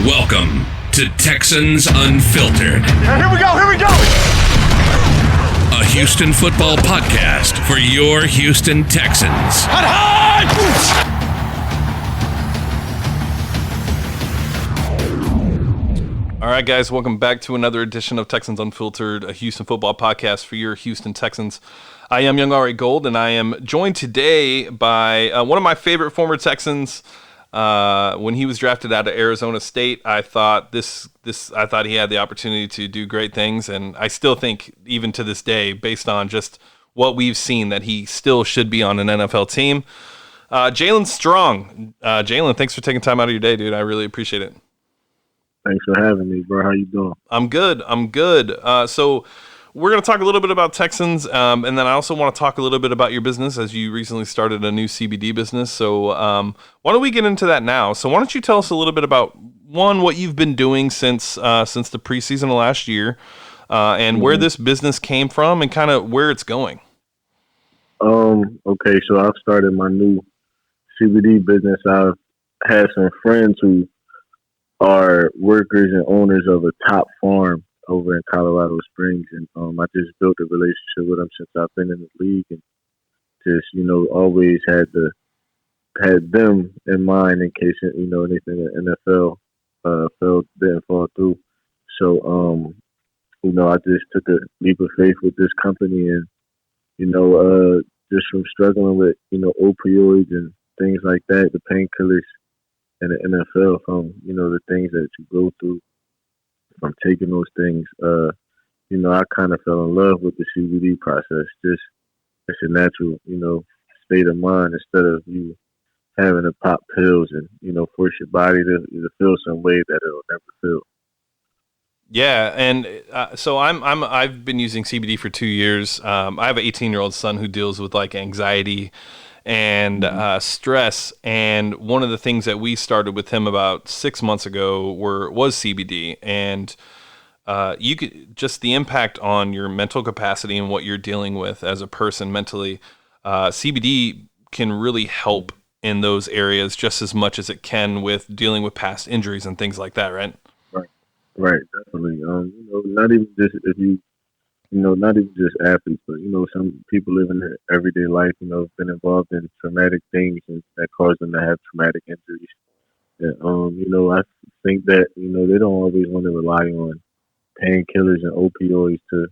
Welcome to Texans Unfiltered. Here we go! A Houston football podcast for your Houston Texans. All right, guys, welcome back to another edition of Texans Unfiltered, a Houston football podcast for your Houston Texans. I am YoungAriGold, and I am joined today by one of my favorite former Texans. When he was drafted out of Arizona State, I thought he had the opportunity to do great things, and I still think, even to this day, based on just what we've seen, that he still should be on an NFL team. Jaelen Strong. Jalen, thanks for taking time out of your day, dude. I really appreciate it. Thanks for having me, bro. How you doing? I'm good. So we're going to talk a little bit about Texans, and then I also want to talk a little bit about your business, as you recently started a new CBD business. So why don't we get into that now? So why don't you tell us a little bit about, one, what you've been doing since the preseason of last year, and where this business came from and kind of where it's going. Okay, so I've started my new CBD business. I've had some friends who are workers and owners of a top farm over in Colorado Springs, and I just built a relationship with them since I've been in the league, and just always had them in mind in case anything in NFL didn't fall through. So I just took a leap of faith with this company, and just from struggling with opioids and things like that, the painkillers in the NFL, from the things that you go through from taking those things, I kind of fell in love with the CBD process. Just it's a natural state of mind, instead of you having to pop pills and force your body to feel some way that it'll never feel. Yeah, and so I've been using CBD for 2 years. I have an 18-year-old son who deals with like anxiety and stress, and one of the things that we started with him about 6 months ago was CBD, and you could just the impact on your mental capacity and what you're dealing with as a person mentally. CBD can really help in those areas just as much as it can with dealing with past injuries and things like that, right? Right, definitely. Not even just not even just athletes, but some people living their everyday life, been involved in traumatic things and that cause them to have traumatic injuries. And, I think that they don't always want to rely on painkillers and opioids to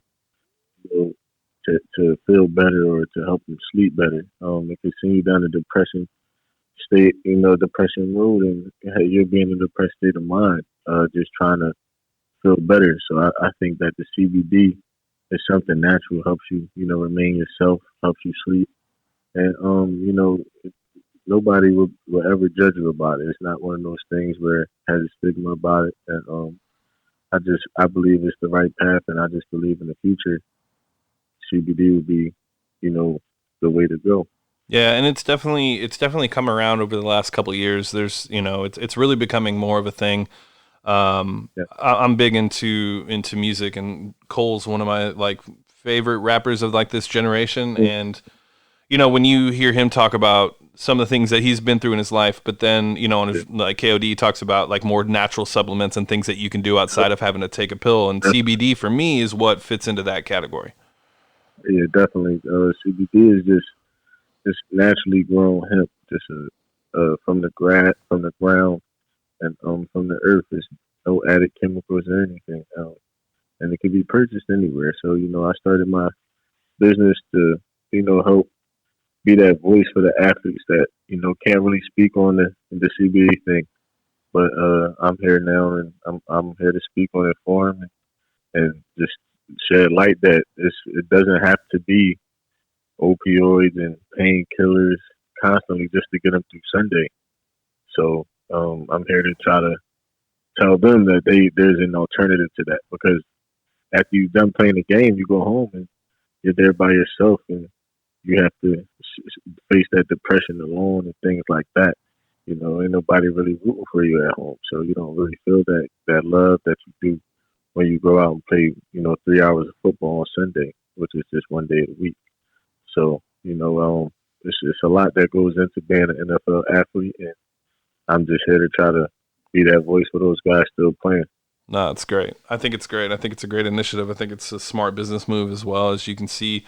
feel better or to help them sleep better. It can send you down a depression state, depression road, and you'll be in a depressed state of mind, just trying to feel better. So I think that the CBD is something natural, helps you, remain yourself, helps you sleep. And, nobody will ever judge you about it. It's not one of those things where it has a stigma about it. And I believe it's the right path, and I just believe in the future CBD will be, the way to go. Yeah, and it's definitely come around over the last couple of years. There's, it's really becoming more of a thing. I'm big into music, and Cole's one of my favorite rappers of this generation. And when you hear him talk about some of the things that he's been through in his life, but then on his KOD talks about more natural supplements and things that you can do outside of having to take a pill. And CBD for me is what fits into that category. Yeah, definitely. CBD is just naturally grown hemp, just from the ground. And from the earth. There's no added chemicals or anything, and it can be purchased anywhere. So I started my business to help be that voice for the athletes that can't really speak on the CBD thing, but I'm here now, and I'm here to speak on it for them, and just shed light that it doesn't have to be opioids and painkillers constantly just to get them through Sunday. So I'm here to try to tell them that there's an alternative to that, because after you're done playing the game, you go home and you're there by yourself, and you have to face that depression alone and things like that. Ain't nobody really rooting for you at home, so you don't really feel that love that you do when you go out and play 3 hours of football on Sunday, which is just one day a week. So it's a lot that goes into being an NFL athlete, and I'm just here to try to be that voice for those guys still playing. No, it's great. I think it's great. I think it's a great initiative. I think it's a smart business move as well. As you can see,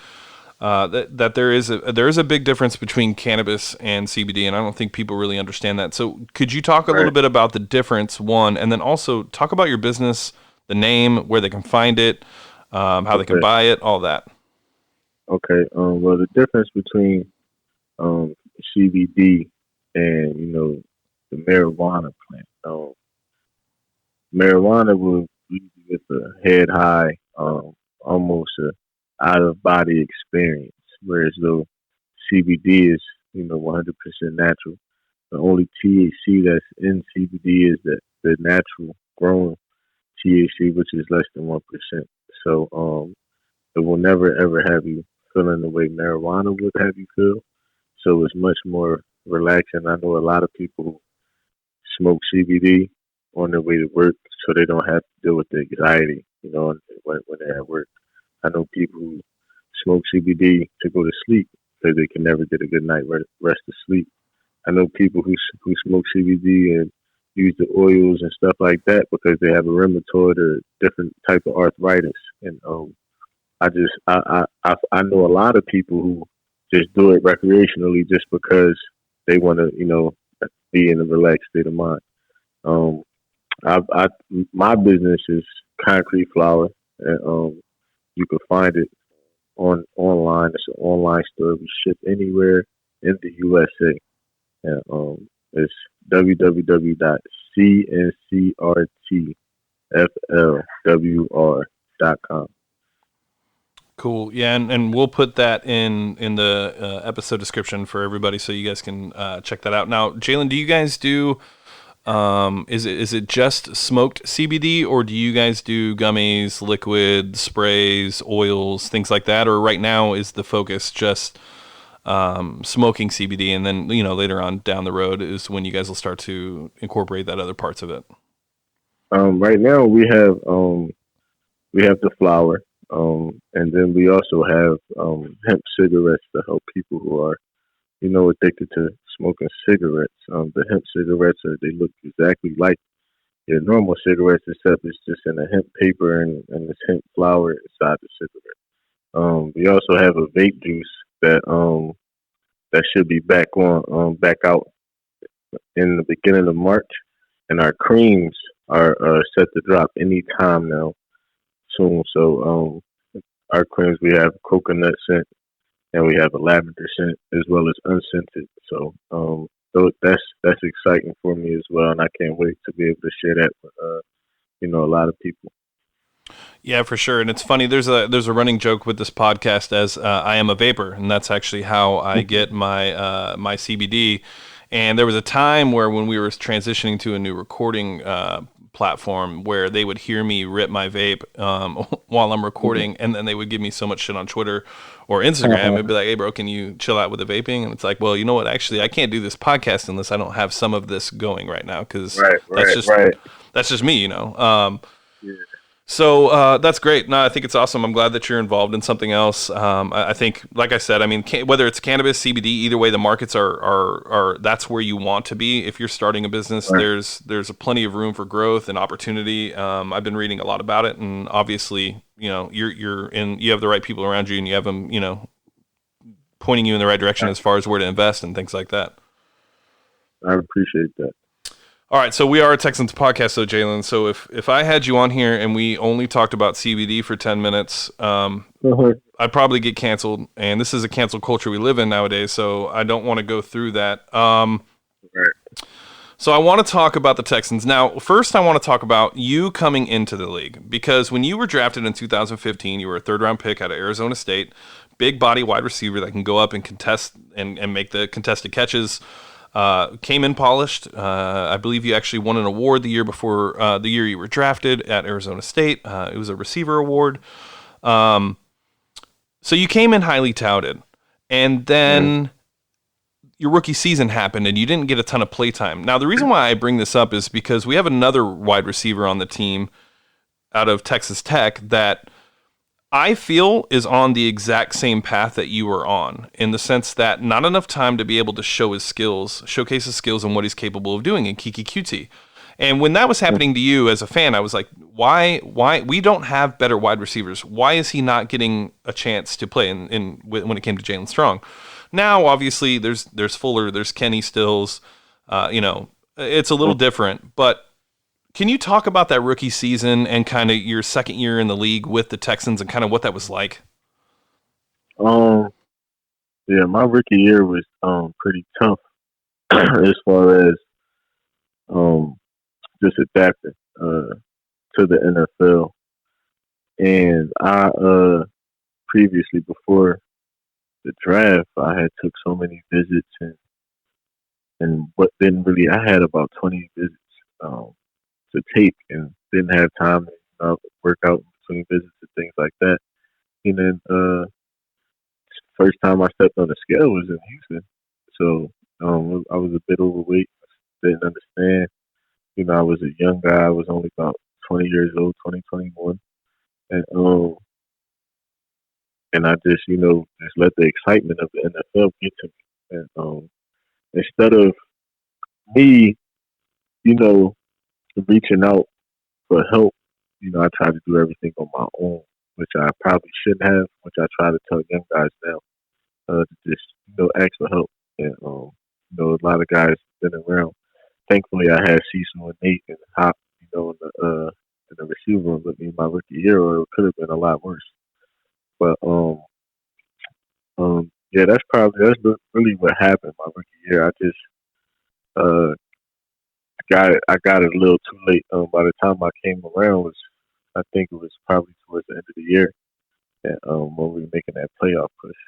that there is a big difference between cannabis and CBD, and I don't think people really understand that. So, could you talk a little bit about the difference, one, and then also talk about your business, the name, where they can find it, how they can buy it, all that. Okay. Well, the difference between CBD and the marijuana plant. Marijuana will leave you with a head high, almost a out of body experience, whereas though CBD is 100% natural. The only THC that's in CBD is the natural grown THC, which is less than 1%. So it will never ever have you feeling the way marijuana would have you feel. So it's much more relaxing. I know a lot of people who smoke CBD on their way to work, so they don't have to deal with the anxiety, when they're at work. I know people who smoke CBD to go to sleep because they can never get a good night rest of sleep. I know people who smoke CBD and use the oils and stuff like that because they have a rheumatoid or different type of arthritis. And I know a lot of people who just do it recreationally just because they want to be in a relaxed state of mind. My business is concrete flower, and you can find it online. It's an online store. We ship anywhere in the USA. And it's www.cncrtflwr.com. Cool. Yeah, and we'll put that in the episode description for everybody, so you guys can check that out. Now, Jaelen, do you guys do? Is it just smoked CBD, or do you guys do gummies, liquid, sprays, oils, things like that? Or right now is the focus just smoking CBD, and then later on down the road is when you guys will start to incorporate that other parts of it? Right now we have the flower. And then we also have hemp cigarettes to help people who are, addicted to smoking cigarettes. The hemp cigarettes they look exactly like your normal cigarettes, except it's just in a hemp paper and this hemp flower inside the cigarette. We also have a vape juice that should be back out in the beginning of March, and our creams are set to drop any time now soon. So our creams, we have coconut scent and we have a lavender scent as well as unscented. So that's exciting for me as well, and I can't wait to be able to share that with a lot of people. Yeah, for sure. And it's funny, there's a running joke with this podcast as I am a vapor, and that's actually how I get my my CBD. And there was a time where when we were transitioning to a new recording platform where they would hear me rip my vape while I'm recording, and then they would give me so much shit on Twitter or Instagram. It'd be like, hey bro, can you chill out with the vaping? And it's like, well, you know what, actually I can't do this podcast unless I don't have some of this going right now, because that's just me, Yeah. So that's great. No, I think it's awesome. I'm glad that you're involved in something else. I think, like I said, whether it's cannabis, CBD, either way, the markets are that's where you want to be. If you're starting a business, there's plenty of room for growth and opportunity. I've been reading a lot about it, and obviously, you have the right people around you, and you have them, pointing you in the right direction as far as where to invest and things like that. I appreciate that. All right, so we are a Texans podcast, so Jaelen. So if I had you on here and we only talked about CBD for 10 minutes, I'd probably get canceled. And this is a cancel culture we live in nowadays, so I don't want to go through that. So I want to talk about the Texans. Now, first I want to talk about you coming into the league, because when you were drafted in 2015, you were a third-round pick out of Arizona State, big body wide receiver that can go up and contest and make the contested catches. Came in polished. I believe you actually won an award the year before the year you were drafted at Arizona State. It was a receiver award. So you came in highly touted, and then your rookie season happened and you didn't get a ton of play time. Now, the reason why I bring this up is because we have another wide receiver on the team out of Texas Tech that I feel is on the exact same path that you were on, in the sense that not enough time to be able to showcase his skills and what he's capable of doing in Kiki QT. And when that was happening to you as a fan, I was like, why we don't have better wide receivers? Why is he not getting a chance to play when it came to Jaelen Strong? Now, obviously, there's Fuller, there's Kenny Stills. It's a little different, but can you talk about that rookie season and kind of your second year in the league with the Texans and kind of what that was like? Yeah, my rookie year was pretty tough as far as just adapting to the NFL. And I previously, before the draft, I had took so many visits and what didn't really. I had about 20 visits to take and didn't have time to work out between visits and things like that. And then first time I stepped on the scale was in Houston, so I was a bit overweight. Didn't understand. I was a young guy. I was only about 20 years old, 21, and I just just let the excitement of the NFL get to me. And instead of me, reaching out for help, I tried to do everything on my own, which I probably shouldn't have, which I try to tell young guys now, to just, ask for help. And, a lot of guys been around. Thankfully, I had Cecil and Nate and Hop, in the receiver room with me my rookie year, or it could have been a lot worse. But, yeah, that's really what happened my rookie year. I just, I got it a little too late. By the time I came around, I think it was probably towards the end of the year, and when we were making that playoff push.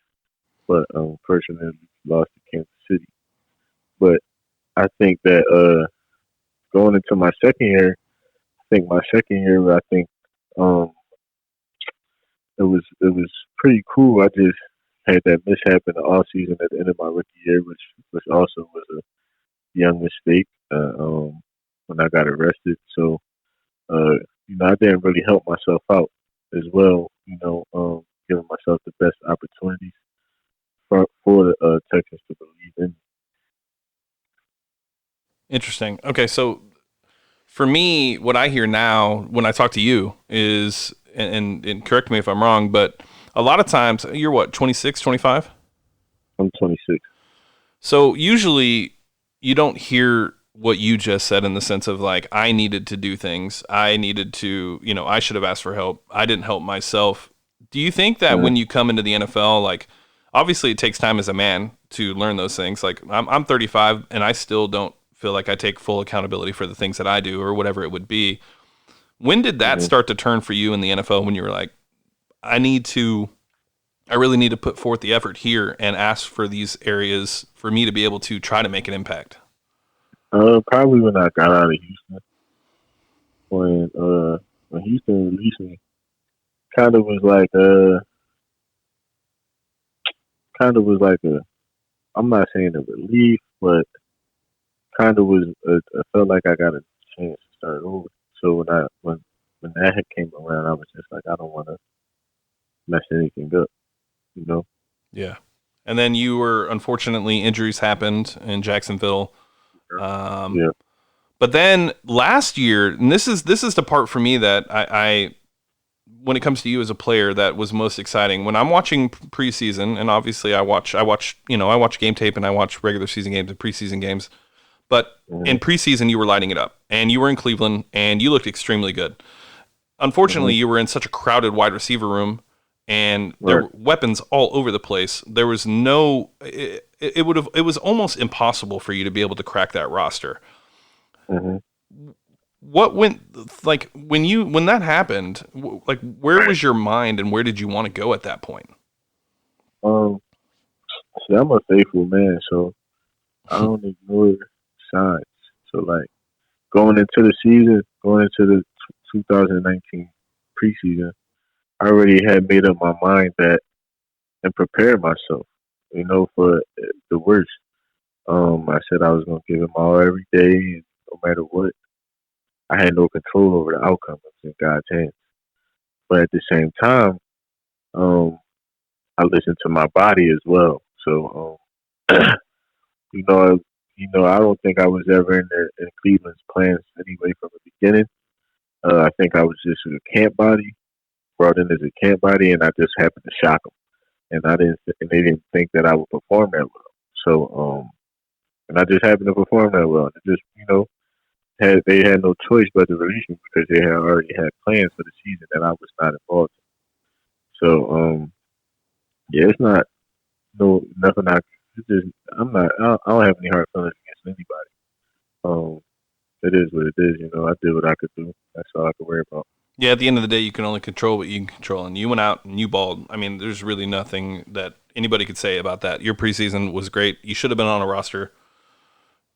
But personally, lost to Kansas City. But I think that going into my second year, it was pretty cool. I just had that mishap in the off season at the end of my rookie year, which also was a young mistake when I got arrested. So, I didn't really help myself out as well, giving myself the best opportunities for the Texans to believe in me. Interesting. Okay, so for me, what I hear now when I talk to you is, and correct me if I'm wrong, but a lot of times, you're what, 26, 25? I'm 26. So usually you don't hear what you just said in the sense of like, I needed to do things. I needed to, I should have asked for help. I didn't help myself. Do you think that when you come into the NFL, like, obviously it takes time as a man to learn those things. Like I'm 35 and I still don't feel like I take full accountability for the things that I do or whatever it would be. When did that start to turn for you in the NFL when you were like, I really need to put forth the effort here and ask for these areas for me to be able to try to make an impact? Probably when I got out of Houston. When Houston released me, kind of was like I'm not saying a relief, but kind of was I felt like I got a chance to start over. So when that had came around, I was just like, I don't want to mess anything up, Yeah. And then unfortunately, injuries happened in Jacksonville. Yeah. But then last year, and this is the part for me that I when it comes to you as a player, that was most exciting. When I'm watching preseason, and obviously I watch game tape and I watch regular season games and preseason games. But in preseason, you were lighting it up, and you were in Cleveland, and you looked extremely good. Unfortunately, you were in such a crowded wide receiver room, and there were weapons all over the place. There was it was almost impossible for you to be able to crack that roster. What went, like, when that happened, like, where was your mind and where did you want to go at that point? See, I'm a faithful man, so I don't ignore signs. So, like, going into the 2019 preseason, I already had made up my mind that and prepared myself, for the worst. I said I was going to give him all every day, and no matter what. I had no control over the outcome. It was in God's hands. But at the same time, I listened to my body as well. So, I don't think I was ever in Cleveland's plans in anyway from the beginning. I think I was just a camp body, brought in as a camp body, and I just happened to shock them. And they didn't think that I would perform that well. So, and I just happened to perform that well. It just, they had no choice but to release me because they had already had plans for the season that I was not involved in. So, yeah, it's not nothing. It's just I don't have any hard feelings against anybody. It is what it is. I did what I could do. That's all I could worry about. Yeah, at the end of the day, you can only control what you can control, and you went out and you balled. I mean, there's really nothing that anybody could say about that. Your preseason was great. You should have been on a roster.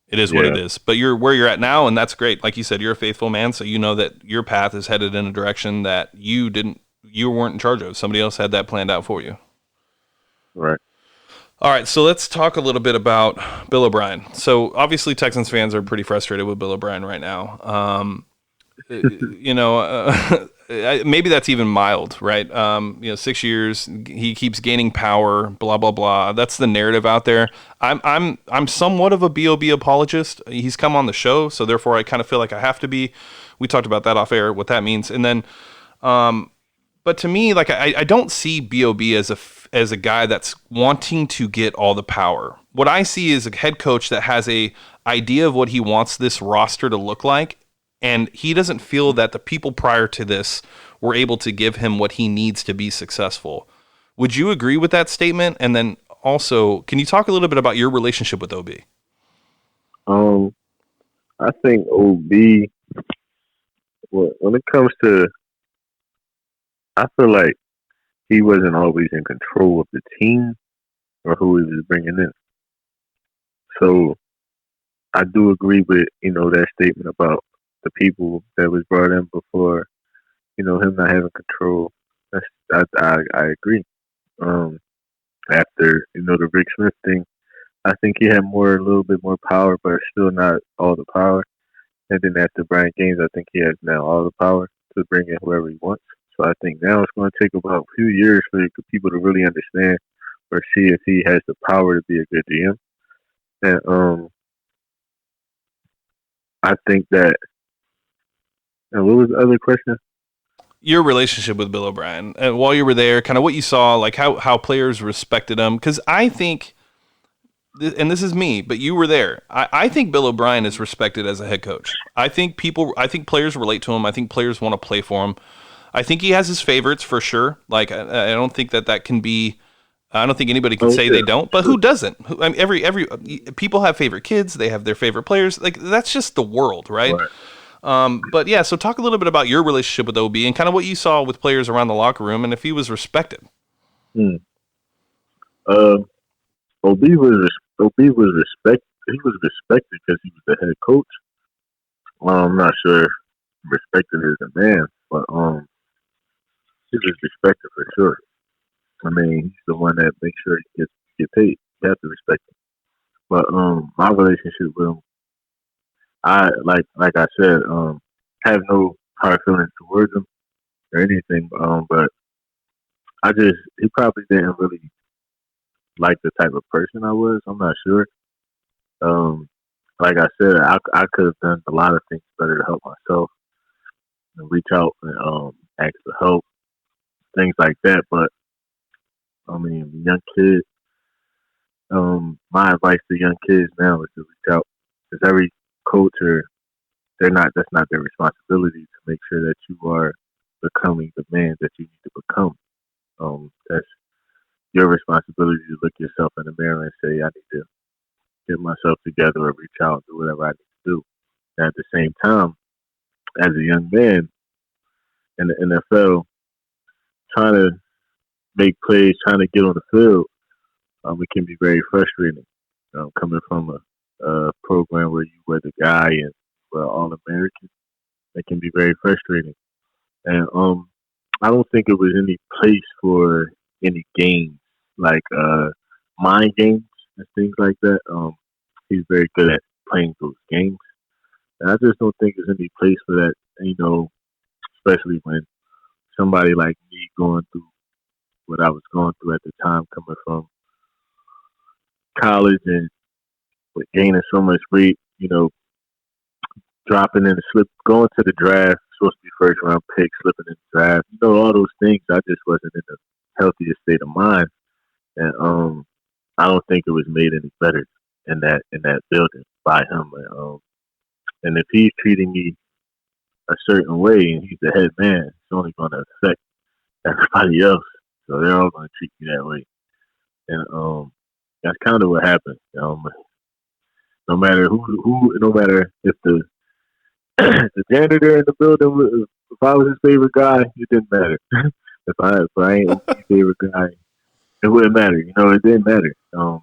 It is what it is. But you're where you're at now, and that's great. Like you said, you're a faithful man, so you know that your path is headed in a direction that you weren't in charge of. Somebody else had that planned out for you. Right. All right, so let's talk a little bit about Bill O'Brien. So obviously, Texans fans are pretty frustrated with Bill O'Brien right now. Maybe that's even mild, right? 6 years, he keeps gaining power, blah blah blah. That's the narrative out there. I'm somewhat of a BOB apologist. He's come on the show, so therefore I kind of feel like I have to be. We talked about that off air, what that means, and then, but to me, like I don't see BOB as a guy that's wanting to get all the power. What I see is a head coach that has a idea of what he wants this roster to look like. And he doesn't feel that the people prior to this were able to give him what he needs to be successful. Would you agree with that statement? And then also, can you talk a little bit about your relationship with OB? I think OB, when it comes to, I feel like he wasn't always in control of the team or who he was bringing in. So I do agree with, that statement about the people that was brought in before, him not having control. I agree. After, the Rick Smith thing, I think he had a little bit more power, but still not all the power. And then after Brian Gaines, I think he has now all the power to bring in whoever he wants. So I think now it's going to take about a few years for people to really understand or see if he has the power to be a good GM. And I think that. And what was the other question? Your relationship with Bill O'Brien, and while you were there, kind of what you saw, like how players respected him. Because I think, and this is me, but you were there. I think Bill O'Brien is respected as a head coach. I think players relate to him. I think players want to play for him. I think he has his favorites for sure. Like I don't think that can be. I don't think anybody can say they don't. But who doesn't? I mean, every people have favorite kids. They have their favorite players. Like that's just the world, right? But yeah, so talk a little bit about your relationship with OB and kind of what you saw with players around the locker room and if he was respected. OB was respected. He was respected because he was the head coach. I'm not sure if respected as a man, but he was respected for sure. I mean, he's the one that makes sure he get paid. You have to respect him. But my relationship with him, I like I said, have no hard feelings towards him or anything. But he probably didn't really like the type of person I was. I'm not sure. Like I said, I could have done a lot of things better to help myself and reach out and ask for help, things like that. But I mean, young kids. My advice to young kids now is to reach out because every coach that's not their responsibility to make sure that you are becoming the man that you need to become. That's your responsibility to look yourself in the mirror and say, I need to get myself together or reach out and do whatever I need to do. And at the same time, as a young man in the NFL, trying to make plays, trying to get on the field, it can be very frustrating. Coming from a program where you were the guy and were All-American, it can be very frustrating. And I don't think it was any place for any games, like mind games and things like that. He's very good at playing those games. And I just don't think there's any place for that, especially when somebody like me going through what I was going through at the time, coming from college and with gaining so much weight, dropping in the going to the draft, supposed to be first round pick, slipping in the draft. All those things. I just wasn't in the healthiest state of mind, and I don't think it was made any better in that building by him. And if he's treating me a certain way and he's the head man, it's only going to affect everybody else. So they're all going to treat me that way, and that's kind of what happened. No matter no matter if the the janitor in the building, if I was his favorite guy, it didn't matter. if I ain't his favorite guy, it wouldn't matter. It didn't matter. And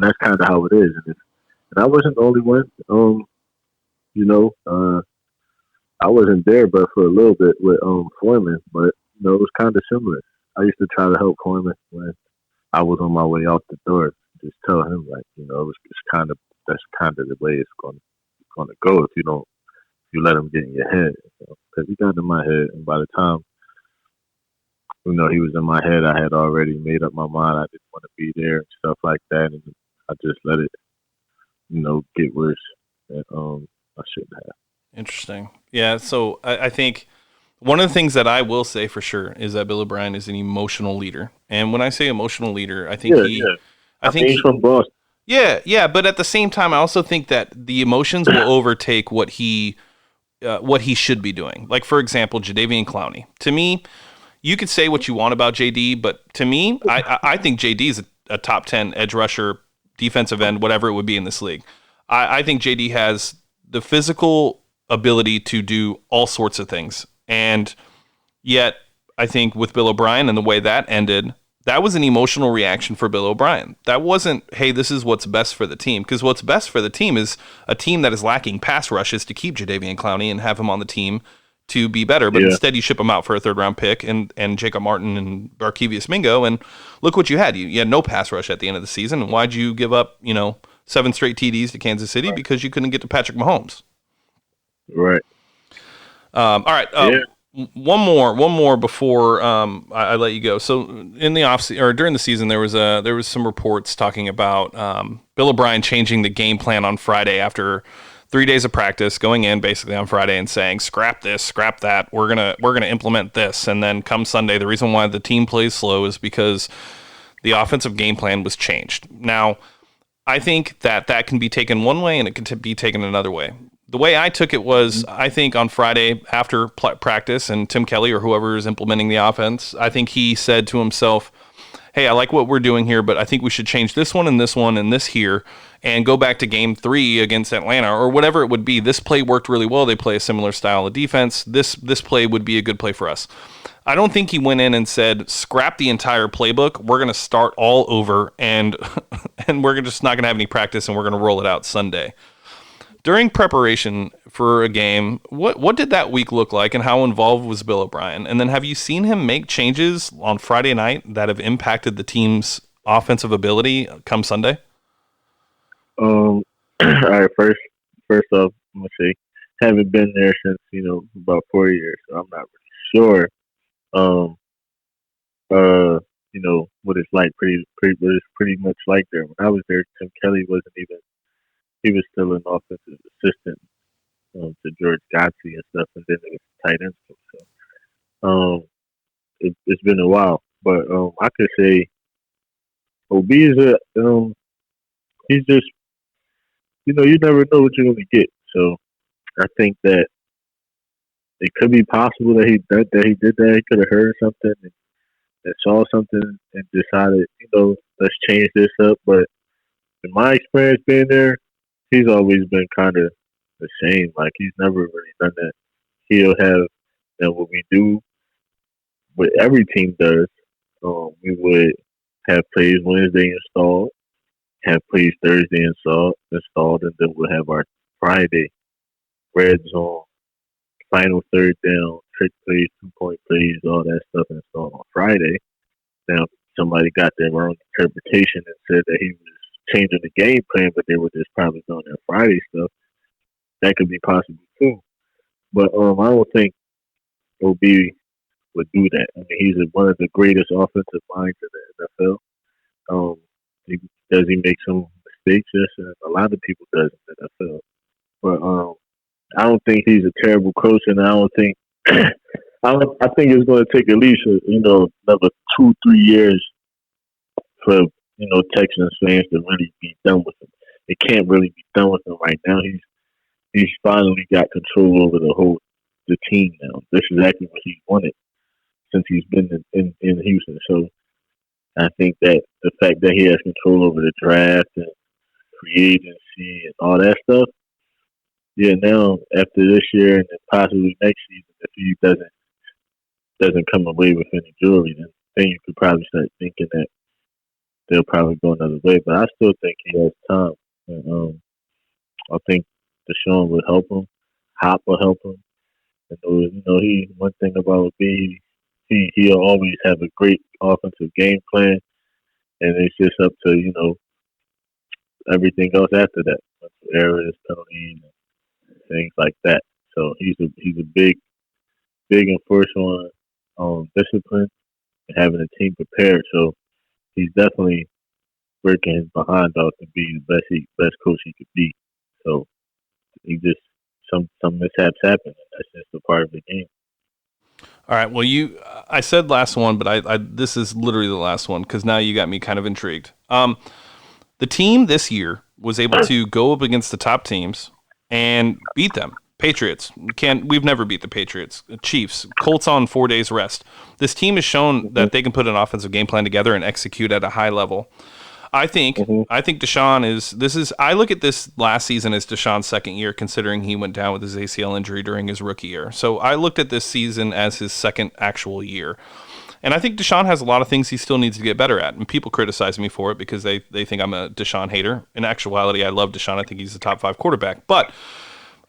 that's kind of how it is. And I wasn't the only one. I wasn't there, but for a little bit with Foreman, but it was kind of similar. I used to try to help Foreman when I was on my way out the door. Just tell him that's kind of the way it's going to go if you let him get in your head. Because he got in my head, and by the time he was in my head, I had already made up my mind. I didn't want to be there and stuff like that, and I just let it, get worse. And I shouldn't have. Interesting. Yeah. So I think one of the things that I will say for sure is that Bill O'Brien is an emotional leader, and when I say emotional leader, I think I think he's from Boston. Yeah. But at the same time, I also think that the emotions will overtake what he should be doing. Like, for example, Jadeveon Clowney. To me, you could say what you want about JD, but to me, I think JD is a top 10 edge rusher, defensive end, whatever it would be in this league. I think JD has the physical ability to do all sorts of things. And yet, I think with Bill O'Brien and the way that ended, that was an emotional reaction for Bill O'Brien. That wasn't, hey, this is what's best for the team. Because what's best for the team is a team that is lacking pass rushes to keep Jadeveon Clowney and have him on the team to be better. But instead, you ship him out for a third-round pick and Jacob Martin and Barkevious Mingo. And look what you had. You had no pass rush at the end of the season. And why'd you give up, 7 straight TDs to Kansas City? Right. Because you couldn't get to Patrick Mahomes. Right. All right. One more before I let you go. So in the during the season, there was some reports talking about Bill O'Brien changing the game plan on Friday after 3 days of practice, going in basically on Friday and saying, scrap this, scrap that. We're gonna implement this, and then come Sunday, the reason why the team plays slow is because the offensive game plan was changed. Now, I think that can be taken one way and it can be taken another way. The way I took it was, I think on Friday after practice and Tim Kelly or whoever is implementing the offense, I think he said to himself, hey, I like what we're doing here, but I think we should change this one and this here and go back to game 3 against Atlanta or whatever it would be. This play worked really well. They play a similar style of defense. This play would be a good play for us. I don't think he went in and said, scrap the entire playbook. We're going to start all over and we're just not going to have any practice and we're going to roll it out Sunday. During preparation for a game, what did that week look like and how involved was Bill O'Brien? And then have you seen him make changes on Friday night that have impacted the team's offensive ability come Sunday? All right, first off, I'm going to say, haven't been there since, about 4 years, so I'm not really sure, what it's like, what it's pretty much like there. When I was there, Tim Kelly he was still an offensive assistant to George Godsey and stuff, and then it was tight ends. So it's been a while, but I could say OB is he's just, you never know what you're going to get. So I think that it could be possible that he did that. He could have heard something and saw something and decided, let's change this up. But in my experience being there, he's always been kind of the same. Like, he's never really done that. He'll have, what we do, what every team does, we would have plays Wednesday installed, have plays Thursday installed, and then we'll have our Friday red zone, final third down, trick plays, 2-point plays, all that stuff installed on Friday. Now, somebody got their wrong interpretation and said that he was changing the game plan, but they were just probably doing their Friday stuff. That could be possible too. But I don't think OB would do that. I mean, he's one of the greatest offensive minds in the NFL. Does he make some mistakes? Yes, and a lot of people does in the NFL. But I don't think he's a terrible coach, and I don't think I think it's going to take at least another 2-3 years for Texans fans to really be done with him. It can't really be done with him right now. He's finally got control over the team now. That's exactly what he wanted since he's been in Houston. So I think that the fact that he has control over the draft and free agency and all that stuff, yeah, now after this year and then possibly next season, if he doesn't come away with any jewelry, then you could probably start thinking that they'll probably go another way. But I still think he has time. And, I think Deshaun will help him. Hop will help him. And, he one thing about B, he'll always have a great offensive game plan, and it's just up to everything else after that, errors, penalties, and things like that. So he's a big enforcer on discipline and having a team prepared. So he's definitely working his behind off to be the best coach he could be. So he just some mishaps happen, and that's just a part of the game. All right. Well, I said last one, but I this is literally the last one because now you got me kind of intrigued. The team this year was able to go up against the top teams and beat them. Patriots we've never beat the Patriots. Chiefs, Colts on 4 days rest. This team has shown that they can put an offensive game plan together and execute at a high level. I think Deshaun I look at this last season as Deshaun's second year, considering he went down with his ACL injury during his rookie year. So I looked at this season as his second actual year. And I think Deshaun has a lot of things he still needs to get better at. And people criticize me for it because they think I'm a Deshaun hater. In actuality, I love Deshaun. I think he's a top 5 quarterback. But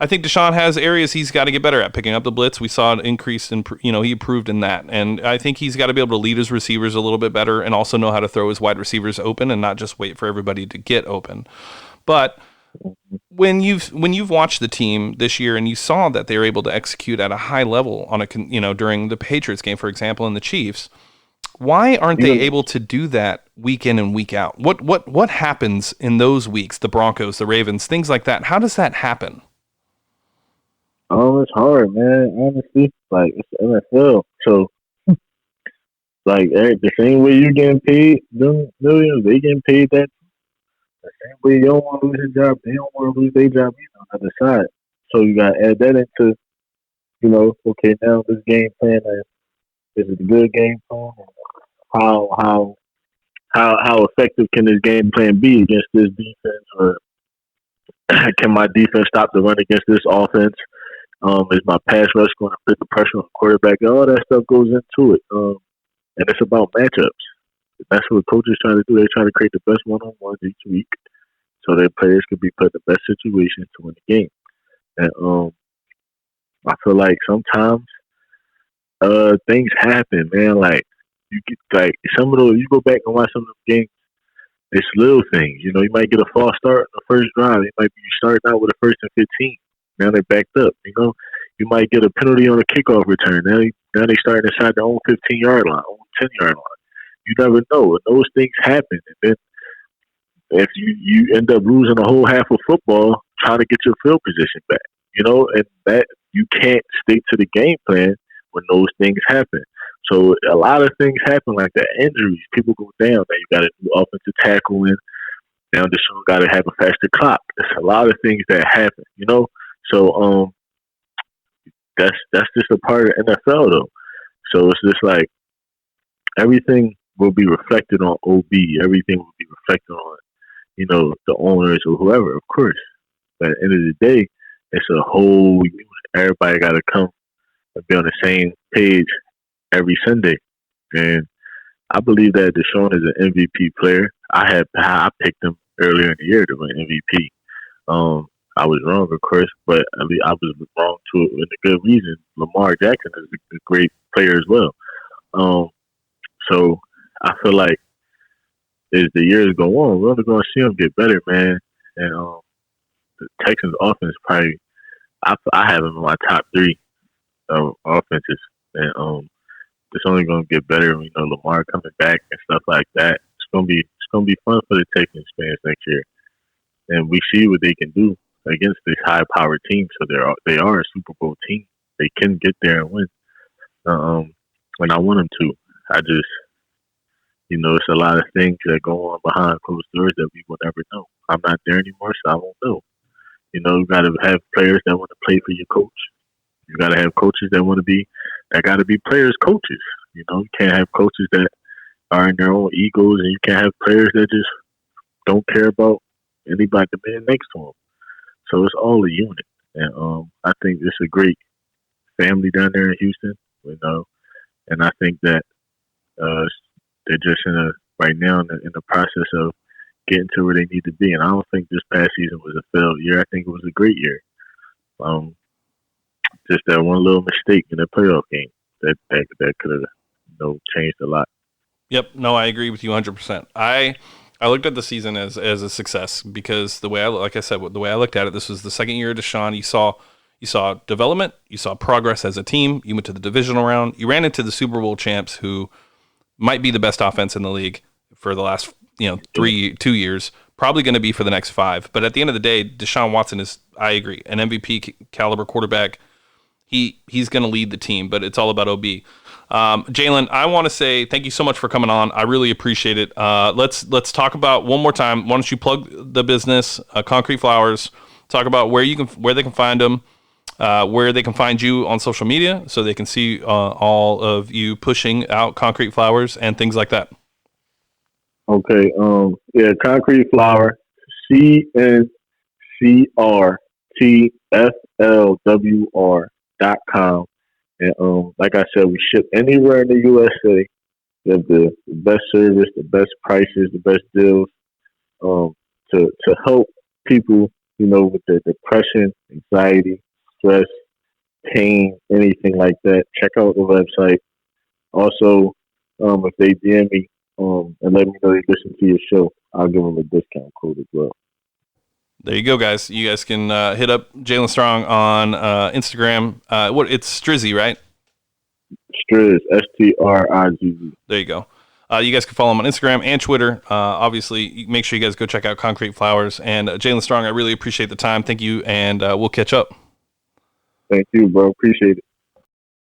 I think Deshaun has areas he's got to get better at. Picking up the blitz, we saw an increase in, he improved in that. And I think he's got to be able to lead his receivers a little bit better and also know how to throw his wide receivers open and not just wait for everybody to get open. But when you've watched the team this year and you saw that they were able to execute at a high level on during the Patriots game, for example, and the Chiefs, why aren't they able to do that week in and week out? What happens in those weeks? The Broncos, the Ravens, things like that. How does that happen? It's hard, man. Honestly, it's the NFL. So, the same way you getting paid them millions, they getting paid that. The same way you don't want to lose your job, they don't want to lose their job either on the other side. So you got to add that into, okay, now this game plan is it a good game plan? How effective can this game plan be against this defense, or can my defense stop the run against this offense? Is my pass rush going to put the pressure on the quarterback? All that stuff goes into it. And it's about matchups. That's what coaches try to do. They try to create the best one-on-ones each week so their players could be put in the best situations to win the game. And I feel like sometimes things happen, man. You get some of those. You go back and watch some of the games. It's little things. You might get a false start in the first drive. You might be starting out with a 1st and 15. Now they're backed up. You might get a penalty on a kickoff return. Now they starting inside their own 15-yard line, own 10-yard line. You never know. And those things happen. And then if you end up losing a whole half of football trying to get your field position back, and that you can't stick to the game plan when those things happen. So a lot of things happen like that. Injuries, people go down. Now you got a new offensive tackle in. Now Deshaun got to have a faster clock. There's a lot of things that happen, So that's just a part of the NFL though. So it's just everything will be reflected on OB. Everything will be reflected on, the owners or whoever, of course. But at the end of the day, it's a whole unit. Everybody got to come and be on the same page every Sunday. And I believe that Deshaun is an MVP player. I picked him earlier in the year to win MVP. I was wrong, of course, but I was wrong to it with a good reason. Lamar Jackson is a great player as well. So I feel like as the years go on, we're only going to see him get better, man. And the Texans offense probably, I have him in my top 3 offenses. And it's only going to get better. Lamar coming back and stuff like that. It's going to be fun for the Texans fans next year, and we see what they can do. against this high-powered team, so they are a Super Bowl team. They can get there and win. And I want them to. I just, it's a lot of things that go on behind closed doors that we will never know. I'm not there anymore, so I won't know. You got to have players that want to play for your coach. You got to have coaches that got to be players' coaches. You can't have coaches that are in their own egos, and you can't have players that just don't care about anybody, the man next to them. So it's all a unit. And I think it's a great family down there in Houston, and I think that they're just right now in the process of getting to where they need to be. And I don't think this past season was a failed year. I think it was a great year. Just that one little mistake in the playoff game that could have changed a lot. Yep. No, I agree with you 100%. I looked at the season as a success because the way I looked at it, this was the second year of Deshaun. You saw development, you saw progress as a team. You went to the divisional round. You ran into the Super Bowl champs, who might be the best offense in the league for the last 2 years. Probably going to be for the next 5. But at the end of the day, Deshaun Watson is, I agree, an MVP caliber quarterback. He's going to lead the team, but it's all about OB. Jaelen, I want to say thank you so much for coming on. I really appreciate it. Let's talk about one more time. Why don't you plug the business, Concrete Flowers? Talk about where they can find them, where they can find you on social media, so they can see all of you pushing out Concrete Flowers and things like that. Okay. Concrete Flower, CNCRTFLWR.com. And like I said, we ship anywhere in the USA. We have the best service, the best prices, the best deals to help people, with their depression, anxiety, stress, pain, anything like that. Check out the website. Also, if they DM me and let me know they listen to your show, I'll give them a discount code as well. There you go, guys. You guys can hit up Jaelen Strong on Instagram. It's Strizzy, right? Striz, STRIZZ. There you go. You guys can follow him on Instagram and Twitter. Obviously, make sure you guys go check out Concrete Flowers. And Jaelen Strong, I really appreciate the time. Thank you, and we'll catch up. Thank you, bro. Appreciate it.